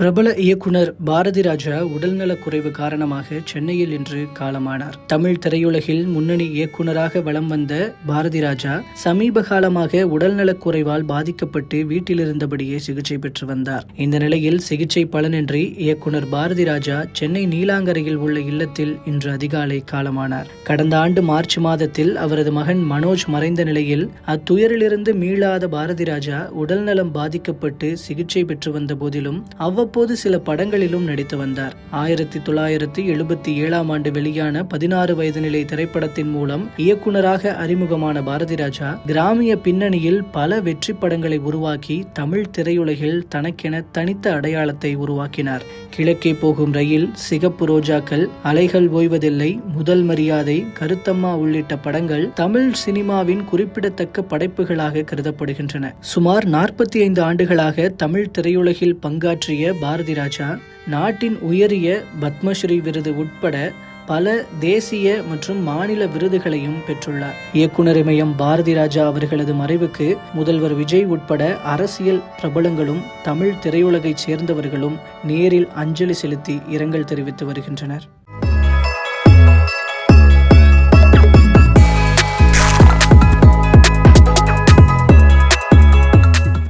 பிரபல இயக்குனர் பாரதி ராஜா உடல்நலக்குறைவு காரணமாக சென்னையில் இன்று காலமானார். தமிழ் திரையுலகில் முன்னணி இயக்குனராக வலம் வந்த பாரதி ராஜா சமீப காலமாக உடல்நலக்குறைவால் பாதிக்கப்பட்டு வீட்டில் இருந்தபடியே சிகிச்சை பெற்று வந்தார். இந்த நிலையில் சிகிச்சை பலனின்றி இயக்குனர் பாரதி ராஜா சென்னை நீலாங்கரையில் உள்ள இல்லத்தில் இன்று அதிகாலை காலமானார். கடந்த ஆண்டு மார்ச் மாதத்தில் அவரது மகன் மனோஜ் மறைந்த நிலையில் அத்துயரிலிருந்து மீளாத பாரதி ராஜா உடல்நலம் பாதிக்கப்பட்டு சிகிச்சை பெற்று வந்த போதிலும் அவ்வப்போது சில படங்களிலும் நடித்து வந்தார். 1977 ஆண்டு வெளியான 16 வயது நிலை திரைப்படத்தின் மூலம் இயக்குனராக அறிமுகமான பாரதி ராஜா கிராமிய பின்னணியில் பல வெற்றி படங்களை உருவாக்கி தமிழ் திரையுலகில் தனக்கென தனித்த அடையாளத்தை உருவாக்கினார். கிழக்கே போகும் ரயில், சிகப்பு ரோஜாக்கள், அலைகள் ஓய்வதில்லை, முதல் மரியாதை, கருத்தம்மா உள்ளிட்ட படங்கள் தமிழ் சினிமாவின் குறிப்பிடத்தக்க படைப்புகளாக கருதப்படுகின்றன. சுமார் 45 ஆண்டுகளாக தமிழ் திரையுலகில் பங்காற்றிய பாரதி ராஜா நாட்டின் உயரிய பத்மஸ்ரீ விருது உட்பட பல தேசிய மற்றும் மாநில விருதுகளையும் பெற்றுள்ளார். இயக்குனர் இமயம் பாரதி ராஜா அவர்களது மறைவுக்கு முதல்வர் விஜய் உட்பட அரசியல் பிரபலங்களும் தமிழ் திரையுலகைச் சேர்ந்தவர்களும் நேரில் அஞ்சலி செலுத்தி இரங்கல் தெரிவித்து வருகின்றனர்.